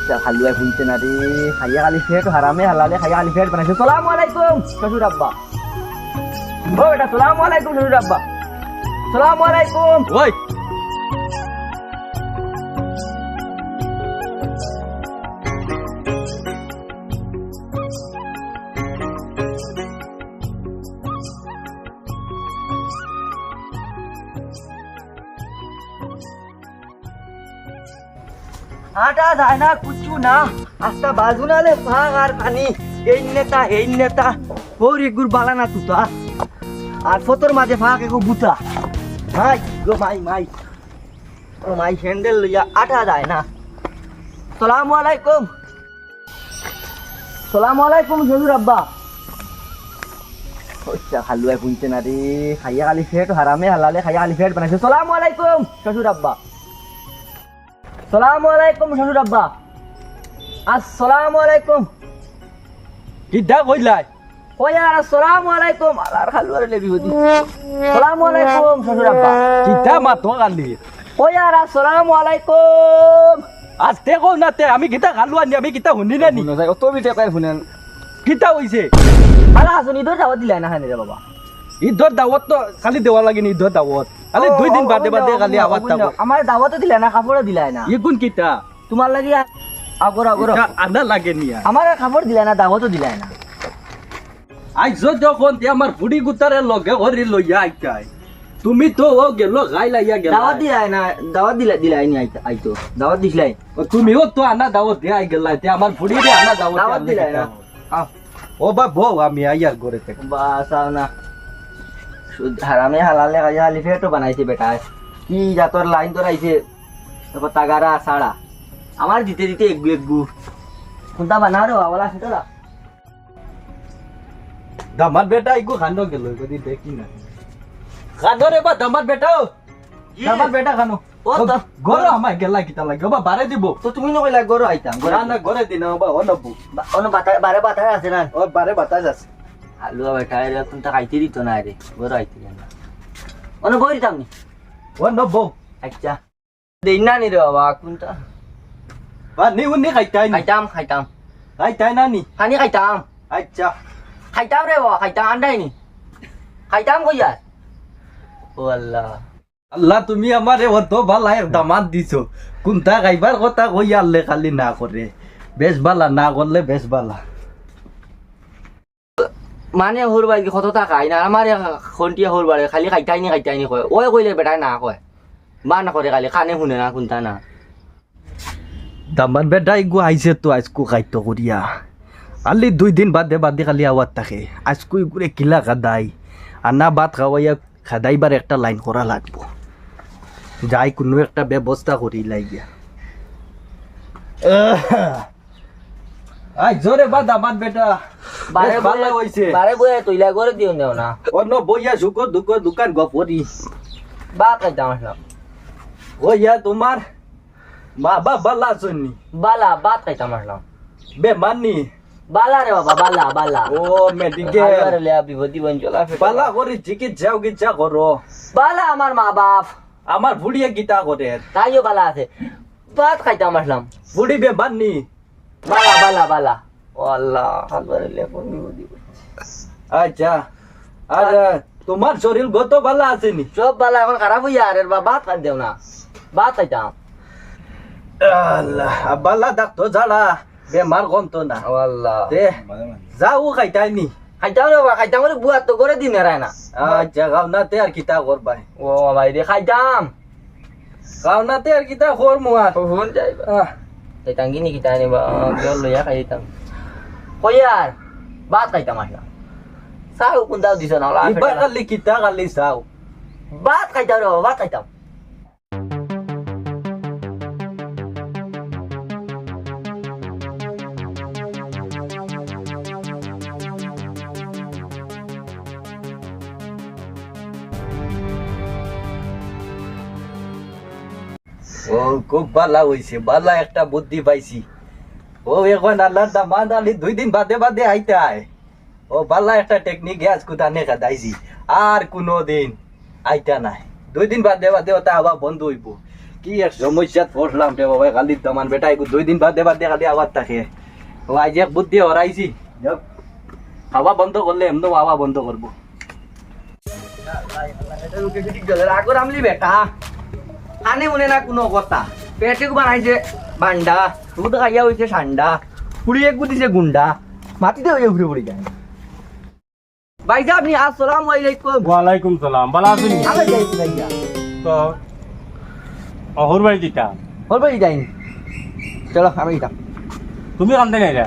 হালুয়া ভুলছে না রে, খাইয়া খালি ফেট হারামে হালালে খাইয়া খালি ফেট বানাইছে। সালাম আলাইকুম শ্বশুর আব্বা। ও বেটা সালাম আলাইকুম শ্বশুর আব্বা। সালাম আলাইকুম। ওই আটা যায় না কুচু না, আস্তা বাজু নালে ভাগ আর পানি। এই নেতা ওরে গুর বালা না তুতা, আর ফতর মাঝে ফাঁক একো বুতা। মাই গো মাই ও মাই হ্যান্ডেল লইয়া আটা যায় না। সালাম আলাইকুম। সালাম আলাইকুম শ্বশুর আব্বা। হালুয়া ভুলছে না রে, খাইয়া খালি ফেট হারামে হালালে খাইয়া খালি ফেট বানাইছে। সালাম আলাইকুম শ্বশুর আব্বা। সালাম আলাইকুম শ্বশুর আব্বা। আসসালামু আলাইকুম। কিডা কইলাই ওয়া আসসালামু আলাইকুম। আলার হালুয়ার লেবি হদি। সালামু আলাইকুম শ্বশুর আব্বা। কিডা মাতো কালি ওয়া আসসালামু আলাইকুম। আস্তে কও না তে, আমি কিতা খালু আনি, আমি কিতা শুনি না নি, তো বিতে কই শুনেন কিতা হইছে? আলা আসুন ইদর দাওয়াত দিলাই না হানি রে বাবা। ঈদর দাওয়াত তো খালি দেওয়া লাগে নি, ঈদর দাওয়াত খালি 2 দিন বাদে বাদে খালি আওয়াজ থাকো। আমার দাওয়াতও দিলাই না, কাপড়ও দিলাই না। ইগুন কিতা তোমার লাগি আগর আনা লাগে নিয়া আমার কাপড় দিলাই না, দাওয়াতও দিলাই না। আইজ যখন তে আমার ফুড়ি গুতারে লগে ঘরি লইয়া আইতাই, তুমি তো ও গেল গাইলাইয়া গেল। দাওয়াত দিলাই না, দাওয়াত দিলাই নি আইতো দাওয়াত দিলাই। তুমিও তো আনা দাওয়াত দিয়ে আই গেলাই, তে আমার ফুড়ি রে আনা দাওয়াত দাওয়াত দিলাই না। ও বা বউ আমি আইয়ার ঘরে থেকে বাস না হারামে হালালে খাইয়া খালি ফেটো বানাইছে বেটা। কি জাতর লাইন তোর আইছে, তারপর তাগারা সাড়া আমার দিতে দিতে এগু কোনটা বানা রে বাবা সেটা। দামার বেটা ইগো খানো গেল কদি দেখি না খানো রে বা দামার বেটা, দামার বেটা খানো ও তো গরো আমায় গেলা কিতা লাগে বা বারে দিব তো তুমি নকইলা গরো আইতাম না না ঘরে দিনা বা অনবু অন্য বারে বাতার আছে না। ও বারে বাতাস আছে। হালুয়া বেটা এরা কোনটা খাইতে দিত না রে, গরো আইতে না অন্য বই দিতাম নি। অনবু আচ্ছা দেই না নি রে বাবা কোনটা বা নি উনি খাইতাই নি, খাইতাম খাইতাই না নি। খানি খাইতাম আচ্ছা খাইতাম রে বাবা, খাইতাম আন্ডাই নি খাইতাম কইয়া। ও আল্লাহ আল্লাহ তুমি আমারে অত ভালাই দামাত দিছো, কোনটা খাইবার কথা কই আল্লে খালি না করে, বেশ বালা না করলে বেশ বালা। মানে হর বাড়ি কত টাকা না আমার খন্টিয়া হর বাড়ি খালি খাইতাই নি কয়। ওই কইলে বেটাই না কয়, মা না করে খালি খানে শুনে না কোনটা না। দামান বেটা ইগু আইছে তো আজকু খাইতো করিয়া আলি 2 দিন বাদে বাদে খালি আওয়াজ থাকে। আজকু ইগুরে কিলা খাদাই আনা ভাত খাওয়াইয়া খাদাইবার একটা লাইন করা লাগবো, যাই কোনো একটা ব্যবস্থা করি লাগিয়া। আই জোরে বা দামান বেটা বারে ভালো হইছে। বারে বয়ে তৈলা করে দিও নেও না। অন্য বইয়া সুকো দুকো দোকান গপরি বা খাইতাম আসলাম ওইয়া তোমার মা বাবা লাজনি বালা বাত খাইতাম আসলাম। বেমানি বালা রে বাবা বালা বালা। ও মেডিকেল আরে লে বিপদি বন চলা পালা করে চিকিৎসা গিচ্ছা করো। বালা আমার মা বাপ আমার বুড়িয়ে গীতা করে তাইও বালা আছে, বাত খাইতাম আসলাম। বুড়ি বেমানি বালা বালা বালা। ও আল্লাহ আল্লাহ লে কোন বিপদি। আচ্ছা আর তোমার শরীর গত ভালো আসেনি? সব বালা এখন খারাপ হইয়া আর বাত খাই দেও না, বাত খাইতাম। আল্লাহ বালা ডাক্তার যারা বেমার কমতো না। ও আল্লাহ দে যাও খাইতাইনি খাইতাম রে বাবা, খাইতাম রে বুয়া তো করে দিন এরাই না। আচ্ছা গাওনাতে আর কিতা করবাই? ও ভাই রে খাইতাম গাওনাতে আর কিতা করমু আর ফোন যাইবা খাইতাম কিনি কিতা নিবা জল লইয়া খাইতাম কইয়ার বাত খাইতাম আসলাম। সাউ কোন দাও দিছ না ওলা ইবা কালি কিতা কালি চাও বাত খাইতাম রে বাবা, বাত খাইতাম। ও খুব ভালো হইছে, ভালো একটা বুদ্ধি পাইছি। ও এখন আল্লাহর দামান আলি 2 দিন বাদে বাদে আইতায়। ও ভালো একটা টেকনিক আজ কুতানে কাদাইছি, আর কোনো দিন আইতা নাই। 2 দিন বাদে বাদে ওটা আবার বন্ধ হইব। কি এক সমস্যাত পড়লাম রে বাবা খালি দামান বেটা এগু 2 দিন বাদে খালি আওয়াজ থাকে ও আজ এক বুদ্ধি হরাইছি যাক হাওয়া বন্ধ করলে এমন হাওয়া বন্ধ করবো আগর আমলি বেটা আনে মনে না কোনো কথা পেটে বানাইছে বান্ডা দুধ খাইয়া হয়েছে ঠান্ডা পুড়ি এক দিছে গুন্ডা মাটিতে হয়ে ঘুরে পড়ে যায় ভাই সাহেব আপনি আসসালামু আলাইকুম ওয়ালাইকুম সালাম ভালো আছেন আমি যাইছি ভাইয়া তো অহর বাড়ি দিতা ওর বাড়ি যাইনি চলো আমি যেতাম তুমি কান্দে নাই যা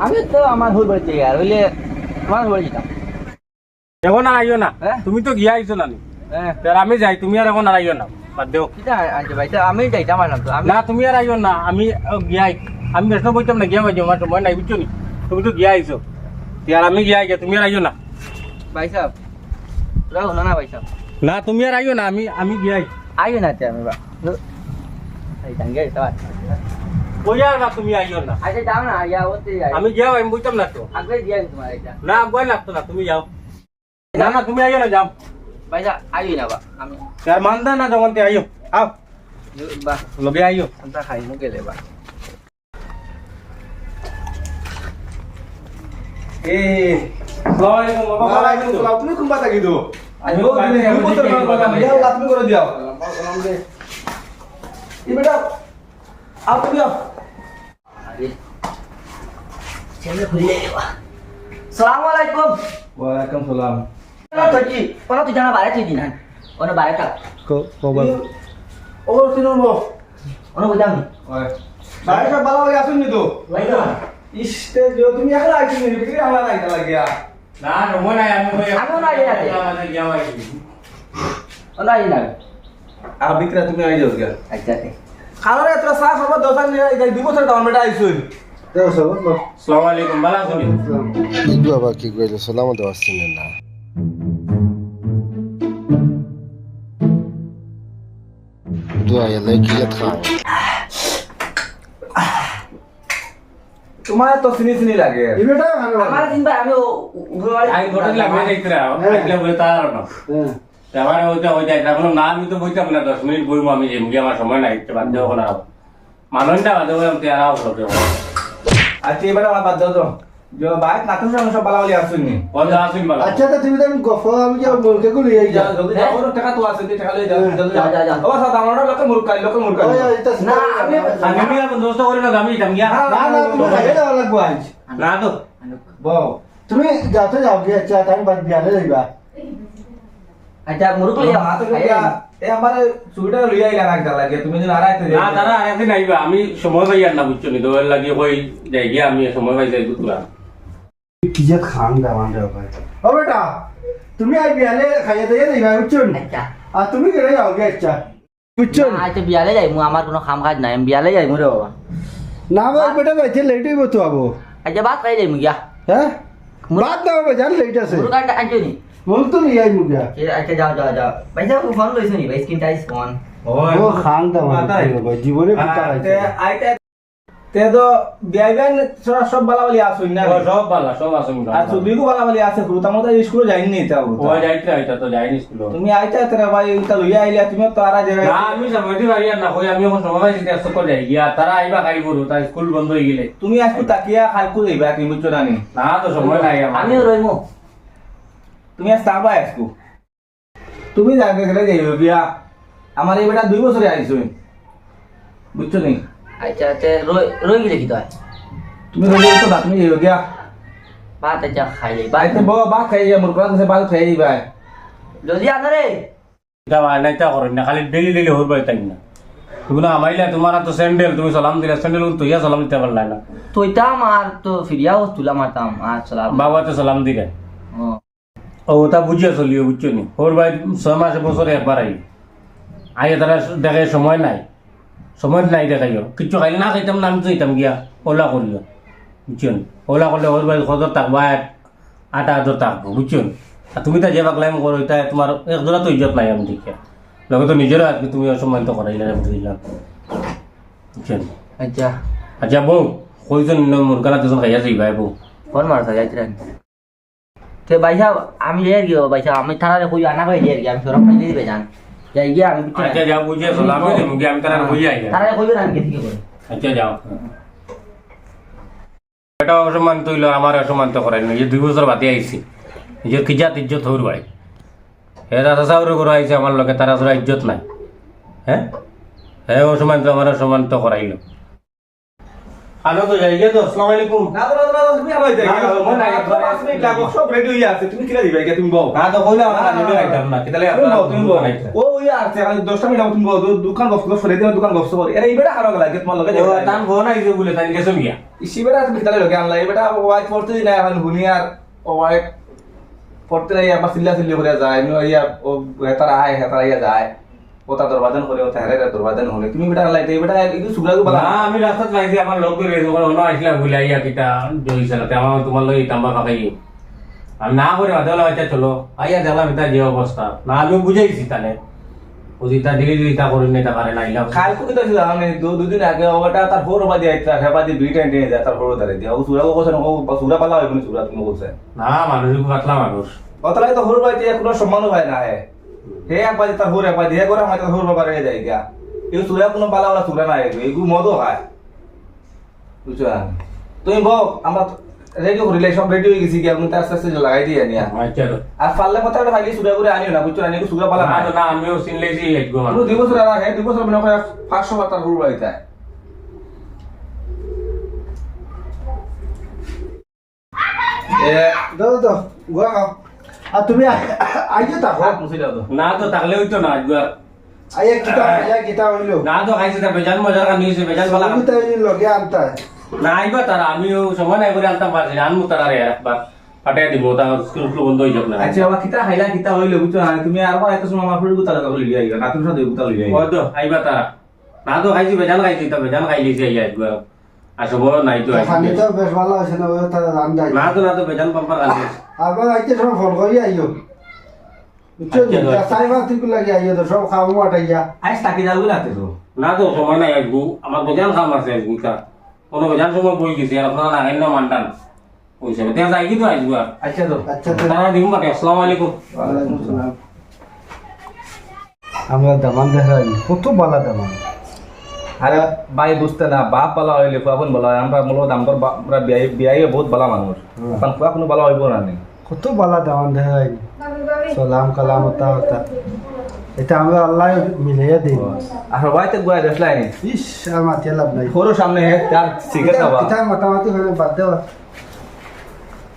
আমি তো আমার হোল বাড়িতে আর হইলে তোমার হোল বাড়ি যেতাম এখন আর আইও না হ্যাঁ? তুমি তো গিয়া আইছো নানি হ্যাঁ তার আমি যাই তুমি আর এখন আর আইও না বাদ দেও কিটা আনছে ভাই সাহেব আমি যাইতাম আর না তো আমি না তুমি আর আইও না আমি গিয়াই আমি ব্যস্ত বইতাম না গিয়া বাজো আমার সময় নাই বুঝছো নি তুমি তো গিয়া আইছো আর আমি গিয়া গিয়া তুমি আর আইও না ভাই সাহেব রাখো না ভাই সাহেব না তুমি আর আইও না আমি গিয়াই আইও না তে আমি বা এই টাঙ্গে তো কই আর না তুমি আইও না আচ্ছা যাও না ইয়া ওতে আমি গিয়া আমি বুঝতাম না তো আগে দিয়া তোমার এটা না বই লাগতো না তুমি যাও না না তুমি আইও না যাও ভাই সাহেব আইও না বা আমি আর মানদা না যখন তে আইও আও বা লগে আইও আমরা খাই মু গেলে বা তুমি কোনবা থাকি তো আমি তুমি করে দিও ই বেটা আও তুমি আও ছেলে খুলে বা সালাম আলাইকুম ওয়ালাইকুম সালাম তুই কোন তুই জানা বাইরে তুই দিন ওনা বাইরে থাক ও সিনবো ওনা বুঝাম ওই বাইরে সব ভালো হয়ে আসুন নি তো ইসতে যে তুমি এখন আইছি নি বিক্রি আমার আইতা লাগিয়া না সময় নাই আমি আমিও নাই যাতে। ওনা এই না আর বিক্রা তুমি আই যাও গিয়া আচ্ছা খালারে এত সাফ হবে দোকান নিয়ে এই দুই বছর দাম বেটা আইছুন দেও সব আসসালামু আলাইকুম ভালো আছেন ইদু আবার কি কইলো সালাম দেওয়া আসছেন না দোয়া এলে কি খাও তোমার তো চিনি চিনি লাগে ই বেটা আমার দিন ভাই আমি উপরে আই গোটা লাগবে যাইতে রাও আইলে বলে তার না তারপরে ওইটা এখন না আমি তো বইতাম না 10 মিনিট বইবো আমি যেমনি আমার সময় নাই বাদ দেও না মাননটা বাদ দেও আমি আর আও হবে আচ্ছা এবারে আমার বাদ দাও তো যে বাইক নাতুন সব ভালো হলে আসুন নি কোন আসিন বলা আচ্ছা তো তুমি তো আমি গফ আমি কি বলকে কই এই যা জলদি যাও ওর টাকা তো আছে টাকা লই যাও জলদি যা, যা, যা। ও সাদা আমরা লোকে মুরকাই ওই এটা না আমি আমি আর দোস্ত করে না আমি যাম গিয়া না না তুমি খাইয়ে দাও লাগবো আজ না তো বউ তুমি যাও তো যাও গিয়ে চা টাইম বাদ বিয়ালে যাইবা আচ্ছা মুরুক লইয়া মা তো এ আমারে সুবিধা লই আইলা না লাগে তুমি যদি আড়াইতে না তারা আরেকদিন আইবা আমি সময় পাই আর না বুঝছো নি দোয়ের লাগি কই যাই গিয়া আমি সময় পাই যাই বুঝলা কি যে খান দামান দাও ভাই ও বেটা তুমি আই বিয়ালে খাইয়ে দিয়ে যাইবা বুঝছো আচ্ছা আর তুমি গেলে যাও গে আচ্ছা বুঝছো আচ্ছা বিয়ালে যাই মু আমার কোনো কাম কাজ নাই আমি বিয়ালে যাই মুরে বাবা না ভাই বেটা যাইতে লেট হইব তো আবো আচ্ছা বাত খাই যাই মু গিয়া হ্যাঁ বাদ দাও বাজার লেট আছে মুরুক আনটা আনছো নি মন তো নিয়ে আই মুগা আচ্ছা যাও যাও যাও ভাই সাহেব ফোন লইছো নি ভাই স্ক্রিন টাচ ফোন ও খান দামান ভাই জীবনে কুতা তে আইতে তে তো বিয়াইবেন সব ভালো বলি আসুন না সব ভালো সব আসুন আর সুবিগু ভালো বলি আছে গুরুতা মতো স্কুলে যাইনি নি তাও ওই যাইতে আইতা তো যাইনি স্কুল তুমি আইতে তেরা ভাই তা লইয়া আইলা তুমি তো আরা যাবে না আমি সময়টি পারি আর না কই আমি এখন সময় পাইছি তে সকল যাই গিয়া তারা আইবা খাই বড় তাই স্কুল বন্ধ হয়ে গেলে তুমি আজকে তাকিয়া খালকু যাইবা তুমি বুঝছো না নি না তো সময় নাই আমার আমিও রইমু তুমি আজ তাবা আজকু তুমি জায়গা খেলে যাইবে বিয়া আমার এই বেটা 2 বছরে আইছো বুঝছো নি আচ্ছা আচ্ছা রই গেলে কি তো তুমি রইলে তো তুমি যাইবে গিয়া বাত আচ্ছা খাই যাই বাইতে বউ বা খাই যা মুরকুলা সে বাদ খাই যাইবা জলদি আনা রে এটা নাইতা করেন না খালি ডেলি ডেলি হর বাই তাই না তুমি না আমাইলা তোমার তো স্যান্ডেল তুমি সালাম দিলা স্যান্ডেল তো ইয়া সালাম দিতে পারলা না তোইতাম আর তো ফিরিয়াও তুলা মারতাম আর সালাম বাবা তো সালাম দিলে ও ও তা বুঝিয়া চলিও বুঝছো নি ওর ভাই 6 মাসে বছরে একবার আই তারা দেখে সময় নাই দেখাইও কিছু খাইলে না খাইতাম না আমি তো যেতাম গিয়া ওলা করিও বুঝছো নি ওলা করলে ওর ভাই 1000 থাকবা 8,000 থাকবো বুঝছো নি আর তুমি তা যে বাকলাম করো এটা তোমার একজোড়া তো ইজ্জত নাই আমি দেখে লগে তো নিজেরও আজকে তুমি অসম্মানিত করাইলে বুঝলাম বুঝছো নি আচ্ছা আচ্ছা বউ কইজন মুরগালা দুজন খাইয়া যাইবা বউ ফোন মারতা যাইছিলেন তে ভাই সাহেব আমি যাই গিয়ে ভাই সাহেব আমি থানারে কই আনা কই যাই আমি সরব পাই দিবে জান যাই গিয়া আমি আচ্ছা যাও বুঝিয়ে চলো আমি দেবো কি আমি তারা বুঝিয়ে আই তারা কইবেন আমি কেটে করে আচ্ছা যাও এটা অসম্মান তৈল আমার অসম্মান তো করাই নিজে 2 বছর বাদে আইছি নিজের কিজাত ইজ্জত হইর ভাই এরা চাচাউরে করে আইছে আমার লোকে তারা আসলে ইজ্জত নাই হ্যাঁ হ্যাঁ অসম্মান তো আমার অসম্মান তো করাইল আলো তো যাই গে তো আসসালামু আলাইকুম না তো তুমি আমার যাই মন নাই 5 মিনিট লাগো সব রেডি হয়ে আছে তুমি কিলা দিবা তুমি বউ না তো কইলা না নিলে আইতাম না কিতালে আপনারা তুমি বউ ও ইয়া আছে আমি 10টা মিনিট তুমি বউ দোকান গফ গফ করে দিও দোকান গফ করে এরা ইবেটা হারা গলা কে তোমার লগে ও তান ফোন আইছে বলে তান গেছো গিয়া ইসিবেটা তুমি কিতালে লগে আনলা ইবেটা ওয়াইট পড়তে না এখন হুনিয়ার ও ওয়াইট পড়তে নাই আবার সিল্লা সিল্লি করে যায় নো ইয়া ও হেতার আয় হেতার ইয়া যায় ওটা দরবাজান করে ওটা হেরে দরবাজান হলে তুমি বেটা লাইতে বেটা একটু সুগলাগু বলা না আমি রাস্তাত পাইছি আমার লোক করে যখন অন্য আসলা ভুলে আইয়া কিটা জইছালাতে আমার তোমার লই তাম্বা খাই আর না করে আদালা আচ্ছা চলো আইয়া দেখলাম এটা যে অবস্থা না আমি বুঝাইছি তাহলে বুঝিতা দিলি দিতা করি না তা পারে না ইলাম খাল কো কিতা ছিল আমি দুদিন আগে ওটা তার হোর বাদি আইতা হেবাদি বিটা এনে যায় তার হোর দারে দিয়া ও সুরাগো কোসে নো সুরা পালা হইবনি সুরা তুমি কোসে না মানুষ পাতলা মানুষ অতলাই তো হোর বাদি কোনো সম্মান হয় না হে একবাদি তার হোর একবাদি হে করে আমার হোর বাবা রে যায় গিয়া এই সুরা কোনো পালা ওলা সুরা না এগু মদও হয় বুঝছো তুমি বল আমরা রেডি করিলে সব রেডি হয়ে গেছি কি আপনি তার সাথে লাগাই দিয়ে নিয়া আচ্ছা আর পারলে কথাটা ভাইলি সুরা করে আনিও না বুঝছো আনিও সুরা পালা না না তো না আমিও চিনলেছি একগো পুরো 2 বছর আর হে 2 বছর মনে হয় 500 বার তার হোর বাড়িতে দাও দাও গোয়া খাও আর তুমি আইয়ে থাকো হাত মুছে দাও তো না তো তাহলে হইতো না একবার আইয়া কিতা হইলো না তো খাইছে তা বেজান মজার কান নিয়েছে বেজান বালা তুমি তাই লগে আনতা না আইবা তারা আমিও সময় নাই করে আনতাম পারছি না আনমু তারা রে একবার পাঠিয়ে দিব তা স্কুল বন্ধ হয়ে যাবে না আচ্ছা বাবা কিতা হাইলা কিতা হইলো বুঝছো না তুমি আর এত সময় আমার ফুল গুতা লাগা লিয়ে আইবা না তুমি সাথে গুতা লিয়ে আইবা হয়তো আইবা তারা না তো খাইছি বেজান খাইছি তা বেজান খাই লিছি আইয়া একবার আসব নাই তো খানি তো বেশ ভালো আছে না ওই তার রান্দাই না তো বেজান পাম্পার আনছি আবার আইতে সময় ফোন করি আইও বুঝছো সাই বাতি কো লাগি আইও তো সব খাওয়া মাটাইয়া আইস তাকি যাবো না তো না তো সময় নাই একবু আমার বেজান খাম আছে একবু তা কোনো বেজান সময় বই গেছি আর আপনারা না খাইন মানটান ওইসব দেখা যাই কি তো আইবু আর আচ্ছা তো আচ্ছা তো তারা দিম পাঠে আসসালামু আলাইকুম ওয়ালাইকুম আসসালাম আমরা দামান দেখাই কত বালা দামান আরে ভাই বুঝতে না বাপ বলা হইলে ফুয়াফুন বলা হয় আমরা মূলত আমরা আমরা বিয়াই বহুত ভালো মানুষ এখন ফুয়া কোনো ভালো হইব না কত বালা দামান দেখাই সালাম কালাম হতা হতা এটা আমরা আল্লাহ মিলাইয়া দিই আর সবাইতে গুয়া দেখলাই নি ইস আর মাতিয়া লাভ নাই ফোরো সামনে হে তার সিগারেট খাওয়া এটা মাতামাতি হলে বাদ দেওয়া